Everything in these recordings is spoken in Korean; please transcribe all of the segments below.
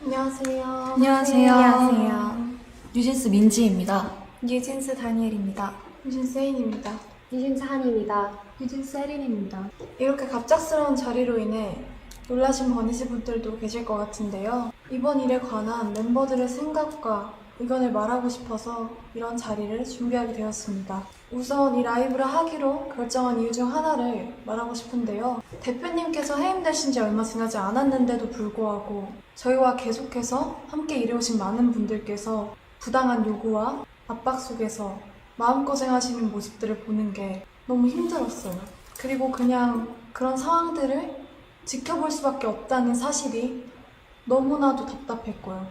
안녕하세요. 안녕하세요. 안녕하세요. 뉴진스 민지입니다. 뉴진스 다니엘입니다. 뉴진스 혜인입니다. 뉴진스 한입니다. 뉴진스 혜린입니다. 이렇게 갑작스러운 자리로 인해 놀라신 버니즈 분들도 계실 것 같은데요. 이번 일에 관한 멤버들의 생각과 의견을 말하고 싶어서 이런 자리를 준비하게 되었습니다. 우선 이 라이브를 하기로 결정한 이유 중 하나를 말하고 싶은데요. 대표님께서 해임되신 지 얼마 지나지 않았는데도 불구하고 저희와 계속해서 함께 일해오신 많은 분들께서 부당한 요구와 압박 속에서 마음고생하시는 모습들을 보는 게 너무 힘들었어요. 그리고 그냥 그런 상황들을 지켜볼 수밖에 없다는 사실이 너무나도 답답했고요.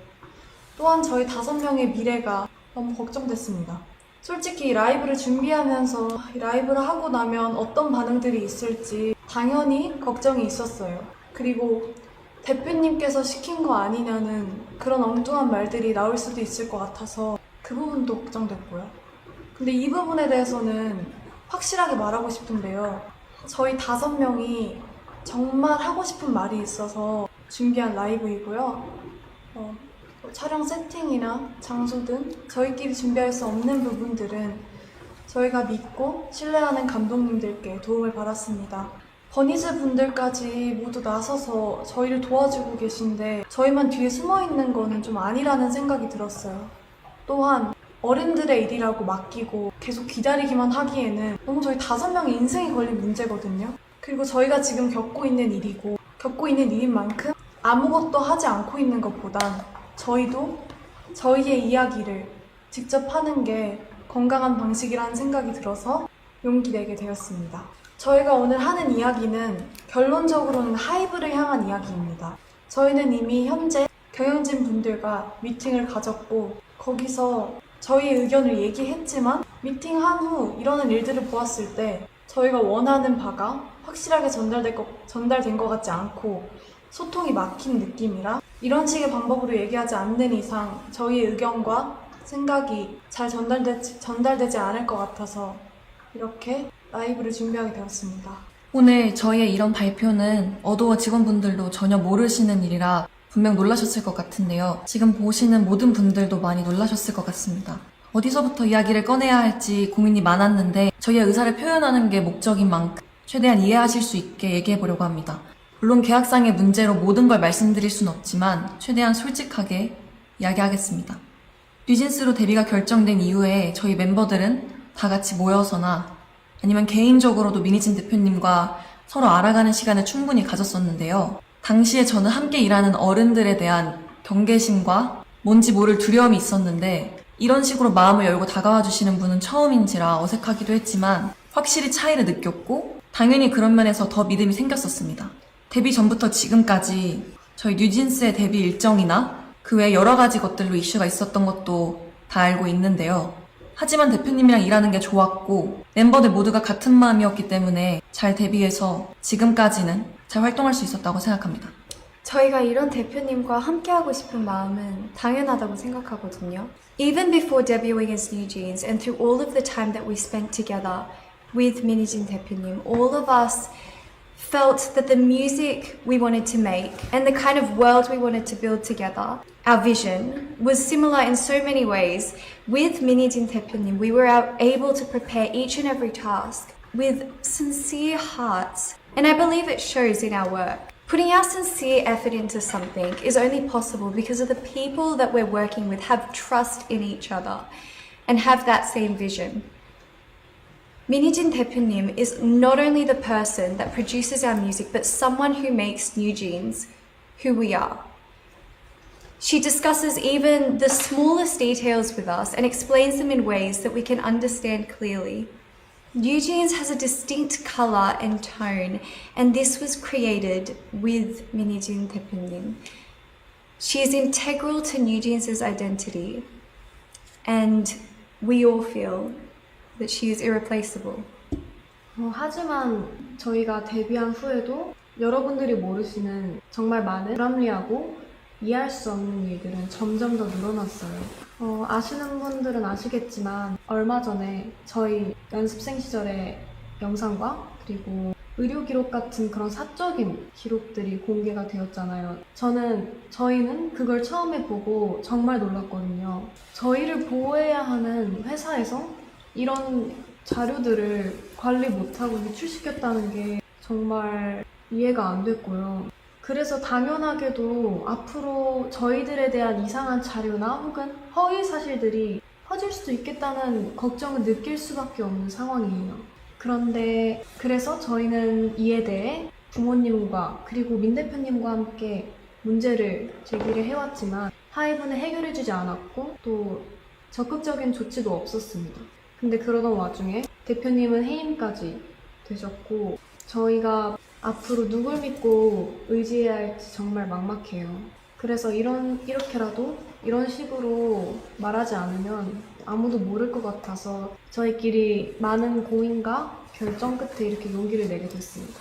또한 저희 5명의 미래가 너무 걱정됐습니다. 솔직히 이 라이브를 준비하면서 이 라이브를 하고 나면 어떤 반응들이 있을지 당연히 걱정이 있었어요. 그리고 대표님께서 시킨 거 아니냐는 그런 엉뚱한 말들이 나올 수도 있을 것 같아서 그 부분도 걱정됐고요. 근데 이 부분에 대해서는 확실하게 말하고 싶은데요. 저희 5명이 정말 하고 싶은 말이 있어서 준비한 라이브이고요. 촬영 세팅이나 장소 등 저희끼리 준비할 수 없는 부분들은 저희가 믿고 신뢰하는 감독님들께 도움을 받았습니다. 버니즈 분들까지 모두 나서서 저희를 도와주고 계신데 저희만 뒤에 숨어있는 거는 좀 아니라는 생각이 들었어요. 또한 어른들의 일이라고 맡기고 계속 기다리기만 하기에는 너무 저희 5명의 인생이 걸린 문제거든요. 그리고 저희가 지금 겪고 있는 일이고 겪고 있는 일인 만큼 아무것도 하지 않고 있는 것보단 저희도 저희의 이야기를 직접 하는 게 건강한 방식이라는 생각이 들어서 용기 내게 되었습니다. 저희가 오늘 하는 이야기는 결론적으로는 하이브를 향한 이야기입니다. 저희는 이미 현재 경영진 분들과 미팅을 가졌고 거기서 저희의 의견을 얘기했지만 미팅한 후 일어난 일들을 보았을 때 저희가 원하는 바가 확실하게 전달된 것 같지 않고 소통이 막힌 느낌이라 이런 식의 방법으로 얘기하지 않는 이상 저희의 의견과 생각이 잘 전달되지 않을 것 같아서 이렇게 라이브를 준비하게 되었습니다. 오늘 저희의 이런 발표는 어도어 직원분들도 전혀 모르시는 일이라 분명 놀라셨을 것 같은데요. 지금 보시는 모든 분들도 많이 놀라셨을 것 같습니다. 어디서부터 이야기를 꺼내야 할지 고민이 많았는데 저희의 의사를 표현하는 게 목적인 만큼 최대한 이해하실 수 있게 얘기해보려고 합니다. 물론 계약상의 문제로 모든 걸 말씀드릴 순 없지만 최대한 솔직하게 이야기하겠습니다. 뉴진스로 데뷔가 결정된 이후에 저희 멤버들은 다 같이 모여서나 아니면 개인적으로도 미니진 대표님과 서로 알아가는 시간을 충분히 가졌었는데요. 당시에 저는 함께 일하는 어른들에 대한 경계심과 뭔지 모를 두려움이 있었는데 이런 식으로 마음을 열고 다가와 주시는 분은 처음인지라 어색하기도 했지만 확실히 차이를 느꼈고 당연히 그런 면에서 더 믿음이 생겼었습니다. 데뷔 전부터 지금까지 저희 뉴진스의 데뷔 일정이나 그 외 여러 가지 것들로 이슈가 있었던 것도 다 알고 있는데요. 하지만 대표님이랑 일하는 게 좋았고 멤버들 모두가 같은 마음이었기 때문에 잘 데뷔해서 지금까지는 잘 활동할 수 있었다고 생각합니다. 저희가 이런 대표님과 함께하고 싶은 마음은 당연하다고 생각하거든요. Even before debuting as New Jeans and through all of the time that we spent together with 민희진 대표님, all of us felt that the music we wanted to make and the kind of world we wanted to build together, our vision, was similar in so many ways. With 민희진 대표님, we were able to prepare each and every task with sincere hearts. And I believe it shows in our work. Putting our sincere effort into something is only possible because of the people that we're working with have trust in each other and have that same vision. 민희진 대표님 is not only the person that produces our music, but someone who makes New Jeans who we are. She discusses even the smallest details with us and explains them in ways that we can understand clearly. New Jeans has a distinct colour and tone, and this was created with 민희진 대표님. She is integral to New Jeans' identity, and we all feel that she is irreplaceable. 하지만 저희가 데뷔한 후에도 여러분들이 모르시는 정말 많은 불합리하고 이해할 수 없는 일들은 점점 더 늘어났어요. 아시는 분들은 아시겠지만 얼마 전에 저희 연습생 시절의 영상과 그리고 의료 기록 같은 그런 사적인 기록들이 공개가 되었잖아요. 저희는 그걸 처음에 보고 정말 놀랐거든요. 저희를 보호해야 하는 회사에서 이런 자료들을 관리 못하고 유출시켰다는 게 정말 이해가 안 됐고요. 그래서 당연하게도 앞으로 저희들에 대한 이상한 자료나 혹은 허위 사실들이 퍼질 수도 있겠다는 걱정을 느낄 수밖에 없는 상황이에요. 그래서 저희는 이에 대해 부모님과 그리고 민 대표님과 함께 문제를 제기를 해왔지만 하이브는 해결해주지 않았고 또 적극적인 조치도 없었습니다. 근데 그러던 와중에 대표님은 해임까지 되셨고 저희가 앞으로 누굴 믿고 의지해야 할지 정말 막막해요. 그래서 이렇게라도 이런 식으로 말하지 않으면 아무도 모를 것 같아서 저희끼리 많은 고민과 결정 끝에 이렇게 용기를 내게 됐습니다.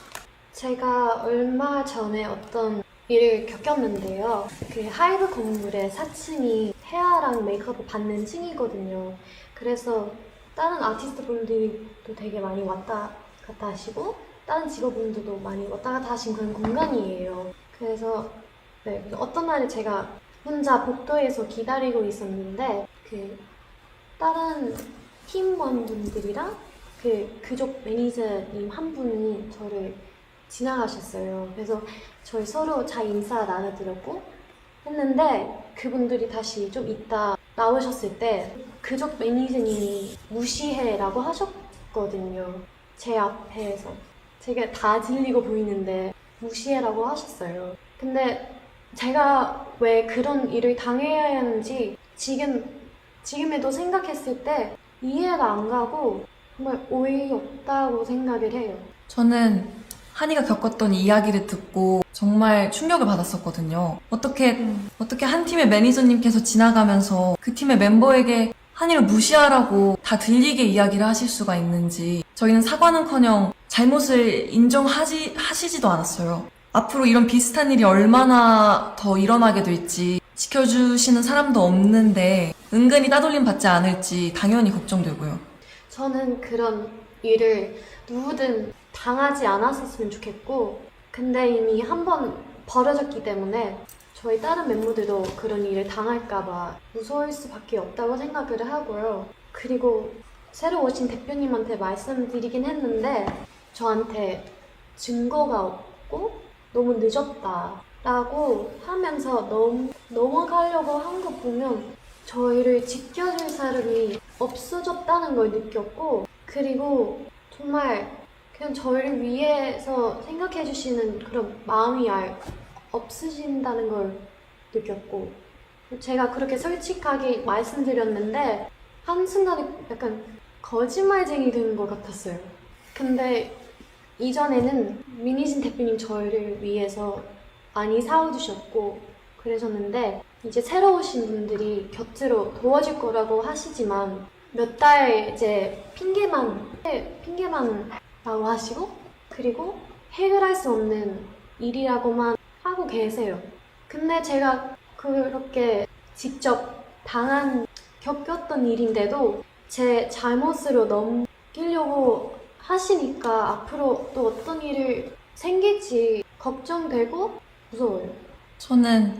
제가 얼마 전에 어떤 일을 겪었는데요. 그 하이브 건물의 4층이 헤어랑 메이크업을 받는 층이거든요. 그래서 다른 아티스트 분들도 되게 많이 왔다 갔다 하시고 다른 직업분들도 많이 왔다 갔다 하신 그런 공간이에요. 그래서 어떤 날에 제가 혼자 복도에서 기다리고 있었는데 그 다른 팀원분들이랑 그쪽 매니저님 한 분이 저를 지나가셨어요. 그래서 저희 서로 잘 인사 나눠드렸고 했는데 그분들이 다시 좀 이따 나오셨을 때 그쪽 매니저님이 무시해라고 하셨거든요. 제 앞에서. 제가 다 들리고 보이는데 무시해라고 하셨어요. 근데 제가 왜 그런 일을 당해야 하는지 지금에도 생각했을 때 이해가 안 가고 정말 어이없다고 생각을 해요. 저는 한이가 겪었던 이야기를 듣고 정말 충격을 받았었거든요. 어떻게 한 팀의 매니저님께서 지나가면서 그 팀의 멤버에게 한이를 무시하라고 다 들리게 이야기를 하실 수가 있는지 저희는 사과는커녕 잘못을 하시지도 않았어요. 앞으로 이런 비슷한 일이 얼마나 더 일어나게 될지 지켜주시는 사람도 없는데 은근히 따돌림 받지 않을지 당연히 걱정되고요. 저는 그런 일을 누구든 당하지 않았었으면 좋겠고 근데 이미 한 번 벌어졌기 때문에 저희 다른 멤버들도 그런 일을 당할까봐 무서울 수밖에 없다고 생각을 하고요. 그리고 새로 오신 대표님한테 말씀드리긴 했는데 저한테 증거가 없고 너무 늦었다라고 하면서 넘어가려고 한 거 보면 저희를 지켜줄 사람이 없어졌다는 걸 느꼈고 그리고 정말 그냥 저희를 위해서 생각해 주시는 그런 마음이 없으신다는 걸 느꼈고 제가 그렇게 솔직하게 말씀드렸는데 한순간에 약간 거짓말쟁이 되는 것 같았어요. 근데 이전에는 민희진 대표님 저희를 위해서 많이 사와주셨고 그러셨는데 이제 새로 오신 분들이 곁으로 도와줄 거라고 하시지만 몇 달 이제 핑계만라고 하시고 그리고 해결할 수 없는 일이라고만 하고 계세요. 근데 제가 그렇게 직접 겪었던 일인데도 제 잘못으로 넘기려고 하시니까 앞으로 또 어떤 일이 생길지 걱정되고 무서워요. 저는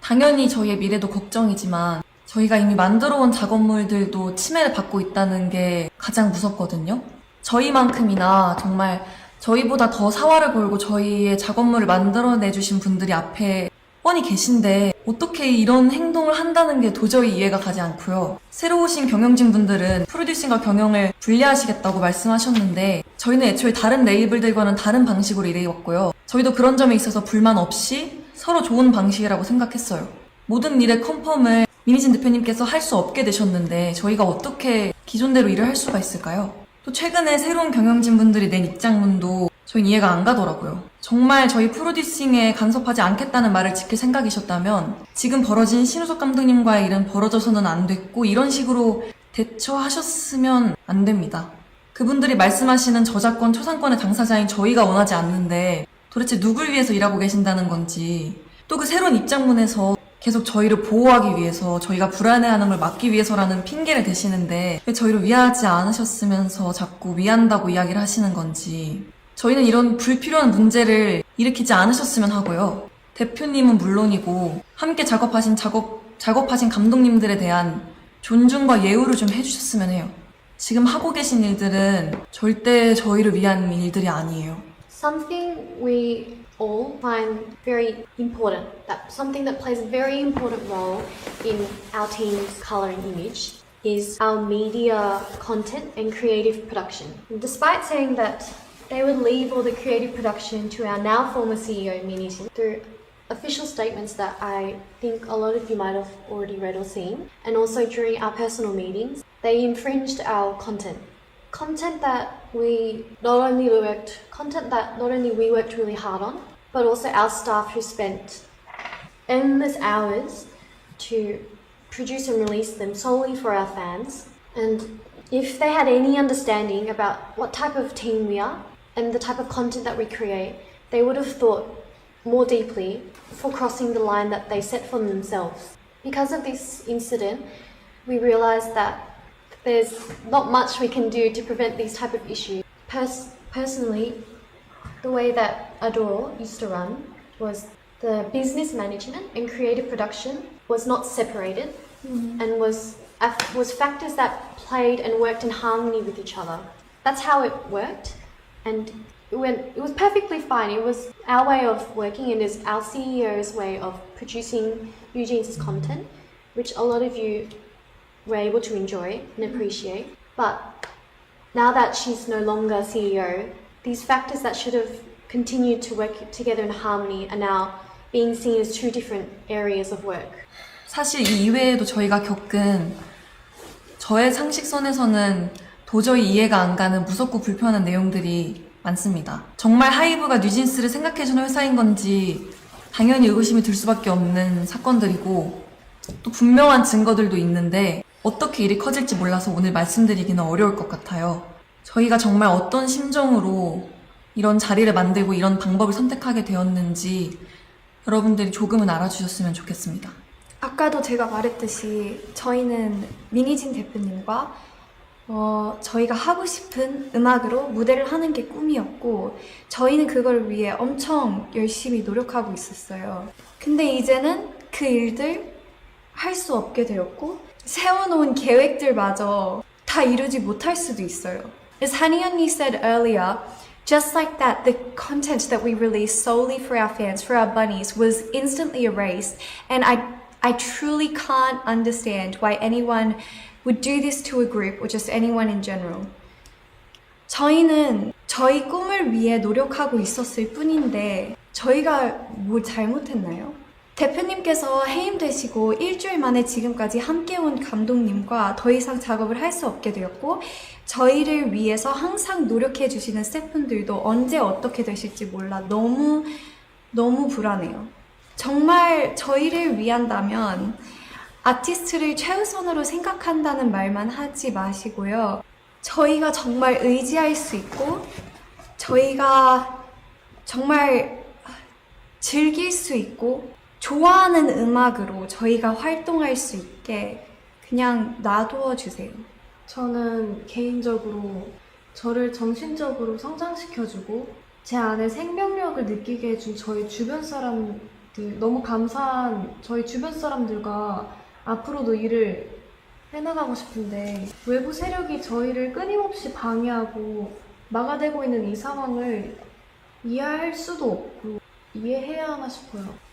당연히 저희의 미래도 걱정이지만 저희가 이미 만들어온 작업물들도 침해를 받고 있다는 게 가장 무섭거든요. 저희만큼이나 정말 저희보다 더 사활을 걸고 저희의 작업물을 만들어내주신 분들이 앞에 뻔히 계신데 어떻게 이런 행동을 한다는 게 도저히 이해가 가지 않고요. 새로 오신 경영진 분들은 프로듀싱과 경영을 분리하시겠다고 말씀하셨는데 저희는 애초에 다른 레이블들과는 다른 방식으로 일해왔고요. 저희도 그런 점에 있어서 불만 없이 서로 좋은 방식이라고 생각했어요. 모든 일의 컨펌을 민희진 대표님께서 할 수 없게 되셨는데 저희가 어떻게 기존대로 일을 할 수가 있을까요? 또 최근에 새로운 경영진 분들이 낸 입장문도 저희는 이해가 안 가더라고요. 정말 저희 프로듀싱에 간섭하지 않겠다는 말을 지킬 생각이셨다면 지금 벌어진 신우석 감독님과의 일은 벌어져서는 안 됐고 이런 식으로 대처하셨으면 안 됩니다. 그분들이 말씀하시는 저작권, 초상권의 당사자인 저희가 원하지 않는데 도대체 누굴 위해서 일하고 계신다는 건지 또 그 새로운 입장문에서 계속 저희를 보호하기 위해서 저희가 불안해하는 걸 막기 위해서라는 핑계를 대시는데 왜 저희를 위하지 않으셨으면서 자꾸 위한다고 이야기를 하시는 건지 저희는 이런 불필요한 문제를 일으키지 않으셨으면 하고요. 대표님은 물론이고 함께 작업하신 감독님들에 대한 존중과 예우를 좀 해주셨으면 해요. 지금 하고 계신 일들은 절대 저희를 위한 일들이 아니에요. Something we all find very important, that something that plays a very important role in our team's colouring image is our media content and creative production. Despite saying that they would leave all the creative production to our now former CEO, Mini Jin, through official statements that I think a lot of you might have already read or seen, and also during our personal meetings, they infringed our content. Content that we not only worked really hard on, but also our staff who spent endless hours to produce and release them solely for our fans. And if they had any understanding about what type of team we are and the type of content that we create, they would have thought more deeply before crossing the line that they set for themselves. Because of this incident, we realized that there's not much we can do to prevent these type of issues. Personally, the way that Adore used to run was the business management and creative production was not separated and was factors that played and worked in harmony with each other. That's how it worked, and it was perfectly fine. It was our way of working, and it's our CEO's way of producing Eugene's content, which a lot of you were able to enjoy and appreciate. But now that she's no longer CEO, these factors that should have continued to work together in harmony are now being seen as two different areas of work. 사실 이 이외에도 저희가 겪은 저의 상식선에서는 도저히 이해가 안 가는 무섭고 불편한 내용들이 많습니다. 정말 하이브가 뉴진스를 생각해주는 회사인 건지 당연히 의구심이 들 수밖에 없는 사건들이고 또 분명한 증거들도 있는데 어떻게 일이 커질지 몰라서 오늘 말씀드리기는 어려울 것 같아요. 저희가 정말 어떤 심정으로 이런 자리를 만들고 이런 방법을 선택하게 되었는지 여러분들이 조금은 알아주셨으면 좋겠습니다. 아까도 제가 말했듯이 저희는 미니진 대표님과 저희가 하고 싶은 음악으로 무대를 하는 게 꿈이었고 저희는 그걸 위해 엄청 열심히 노력하고 있었어요. 근데 이제는 그 일들 할 수 없게 되었고 세워놓은 계획들마저 다 이루지 못할 수도 있어요. As Hani 언니 said earlier, just like that, the content that we released solely for our fans, for our bunnies, was instantly erased. And I truly can't understand why anyone would do this to a group or just anyone in general. 저희는 저희 꿈을 위해 노력하고 있었을 뿐인데 저희가 뭘 잘못했나요? 대표님께서 해임되시고 일주일 만에 지금까지 함께 온 감독님과 더 이상 작업을 할 수 없게 되었고 저희를 위해서 항상 노력해 주시는 스태프분들도 언제 어떻게 되실지 몰라 너무 불안해요. 정말 저희를 위한다면 아티스트를 최우선으로 생각한다는 말만 하지 마시고요. 저희가 정말 의지할 수 있고 저희가 정말 즐길 수 있고 좋아하는 음악으로 저희가 활동할 수 있게 그냥 놔두어 주세요. 저는 개인적으로 저를 정신적으로 성장시켜주고 제 안에 생명력을 느끼게 해준 저희 주변 사람들, 너무 감사한 저희 주변 사람들과 앞으로도 일을 해나가고 싶은데 외부 세력이 저희를 끊임없이 방해하고 막아대고 있는 이 상황을 이해할 수도 없고 이해해야 하나 싶어요.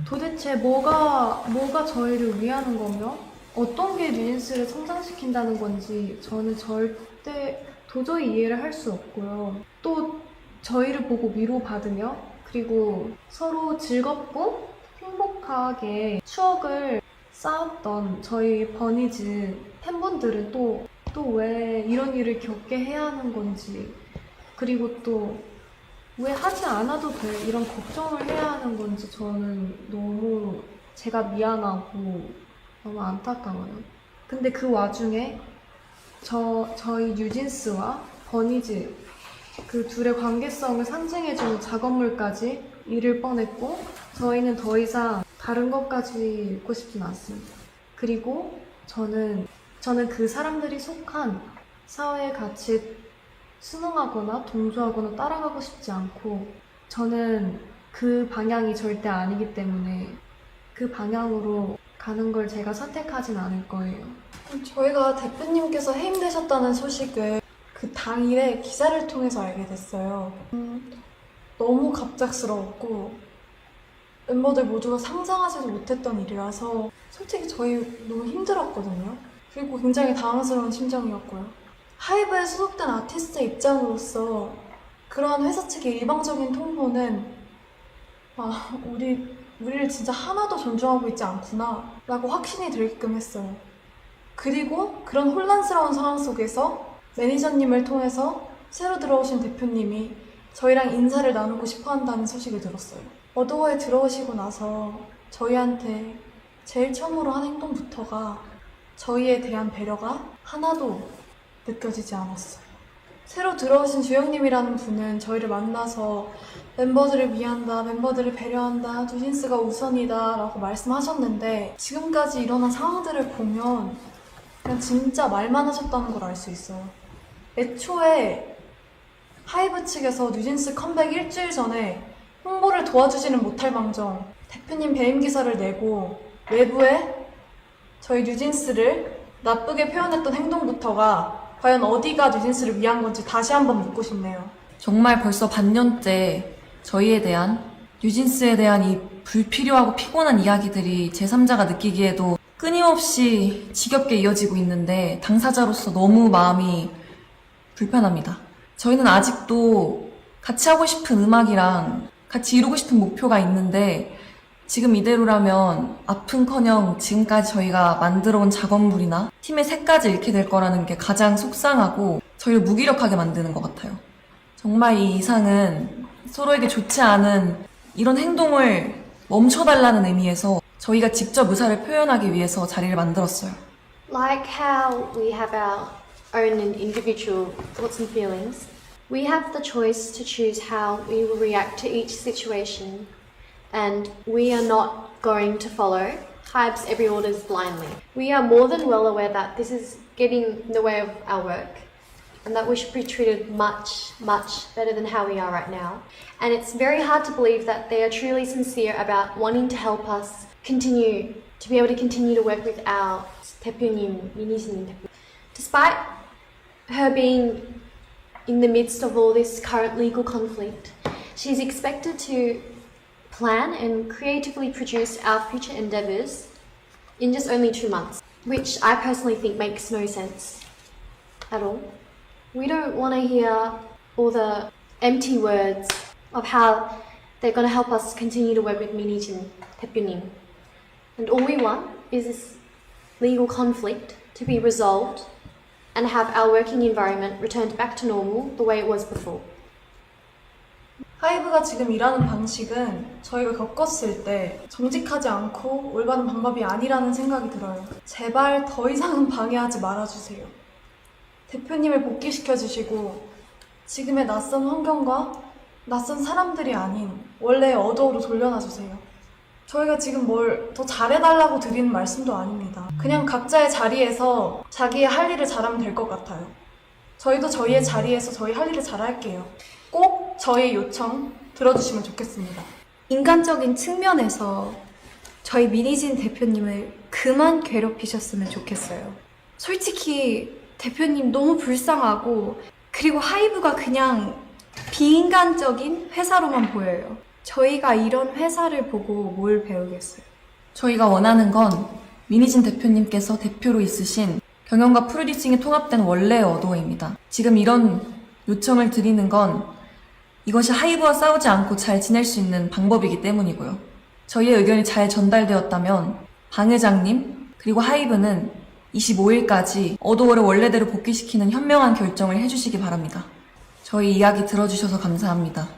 도대체 뭐가 저희를 위하는 거며 어떤 게 뉴진스를 성장시킨다는 건지 저는 절대 도저히 이해를 할 수 없고요. 또 저희를 보고 위로받으며 그리고 서로 즐겁고 행복하게 추억을 쌓았던 저희 버니즈 팬분들은 또 왜 이런 일을 겪게 해야 하는 건지 그리고 또 왜 하지 않아도 돼 이런 걱정을 해야 하는 건지 저는 너무 제가 미안하고 너무 안타까워요. 근데 그 와중에 저희 뉴진스와 버니즈 그 둘의 관계성을 상징해주는 작업물까지 잃을 뻔했고 저희는 더 이상 다른 것까지 읽고 싶진 않습니다. 그리고 저는 그 사람들이 속한 사회의 가치 순응하거나 동조하거나 따라가고 싶지 않고 저는 그 방향이 절대 아니기 때문에 그 방향으로 가는 걸 제가 선택하진 않을 거예요. 저희가 대표님께서 해임되셨다는 소식을 그 당일에 기사를 통해서 알게 됐어요. 너무 갑작스러웠고 멤버들 모두가 상상하지도 못했던 일이라서 솔직히 저희 너무 힘들었거든요. 그리고 굉장히 당황스러운 심정이었고요. 하이브에 소속된 아티스트의 입장으로서 그러한 회사 측의 일방적인 통보는 우리를 진짜 하나도 존중하고 있지 않구나 라고 확신이 들게끔 했어요. 그리고 그런 혼란스러운 상황 속에서 매니저님을 통해서 새로 들어오신 대표님이 저희랑 인사를 나누고 싶어 한다는 소식을 들었어요. 어도어에 들어오시고 나서 저희한테 제일 처음으로 한 행동부터가 저희에 대한 배려가 하나도 느껴지지 않았어요. 새로 들어오신 주영님이라는 분은 저희를 만나서 멤버들을 위한다, 멤버들을 배려한다, 뉴진스가 우선이다 라고 말씀하셨는데 지금까지 일어난 상황들을 보면 그냥 진짜 말만 하셨다는 걸 알 수 있어요. 애초에 하이브 측에서 뉴진스 컴백 일주일 전에 홍보를 도와주지는 못할 망정 대표님 배임 기사를 내고 외부에 저희 뉴진스를 나쁘게 표현했던 행동부터가 과연 어디가 뉴진스를 위한 건지 다시 한번 묻고 싶네요. 정말 벌써 반년째 저희에 대한, 뉴진스에 대한 이 불필요하고 피곤한 이야기들이 제3자가 느끼기에도 끊임없이 지겹게 이어지고 있는데 당사자로서 너무 마음이 불편합니다. 저희는 아직도 같이 하고 싶은 음악이랑 같이 이루고 싶은 목표가 있는데 지금 이대로라면 아픔커녕 지금까지 저희가 만들어온 작업물이나 팀의 색까지 잃게 될 거라는 게 가장 속상하고 저희를 무기력하게 만드는 것 같아요. 정말 이 이상은 서로에게 좋지 않은 이런 행동을 멈춰달라는 의미에서 저희가 직접 의사를 표현하기 위해서 자리를 만들었어요. Like how we have our own individual thoughts and feelings, we have the choice to choose how we will react to each situation, and we are not going to follow Hybe's every orders blindly. We are more than well aware that this is getting in the way of our work, and that we should be treated much, much better than how we are right now. And it's very hard to believe that they are truly sincere about wanting to help us continue to be able to continue to work with our 대표님, 민희진 대표. Despite her being in the midst of all this current legal conflict, she's expected to plan and creatively produce our future endeavours in just only 2 months, which I personally think makes no sense at all. We don't want to hear all the empty words of how they're going to help us continue to work with 민희진 대표님. And all we want is this legal conflict to be resolved and have our working environment returned back to normal the way it was before. 하이브가 지금 일하는 방식은 저희가 겪었을 때 정직하지 않고 올바른 방법이 아니라는 생각이 들어요. 제발 더 이상은 방해하지 말아주세요. 대표님을 복귀시켜주시고 지금의 낯선 환경과 낯선 사람들이 아닌 원래의 어도어로 돌려놔주세요. 저희가 지금 뭘 더 잘해달라고 드리는 말씀도 아닙니다. 그냥 각자의 자리에서 자기의 할 일을 잘하면 될 것 같아요. 저희도 저희의 자리에서 저희 할 일을 잘할게요. 꼭 저희 요청 들어주시면 좋겠습니다. 인간적인 측면에서 저희 민희진 대표님을 그만 괴롭히셨으면 좋겠어요. 솔직히 대표님 너무 불쌍하고 그리고 하이브가 그냥 비인간적인 회사로만 보여요. 저희가 이런 회사를 보고 뭘 배우겠어요? 저희가 원하는 건 민희진 대표님께서 대표로 있으신 경영과 프로듀싱이 통합된 원래의 어도어입니다. 지금 이런 요청을 드리는 건 이것이 하이브와 싸우지 않고 잘 지낼 수 있는 방법이기 때문이고요. 저희의 의견이 잘 전달되었다면 방 회장님 그리고 하이브는 25일까지 어도어를 원래대로 복귀시키는 현명한 결정을 해주시기 바랍니다. 저희 이야기 들어주셔서 감사합니다.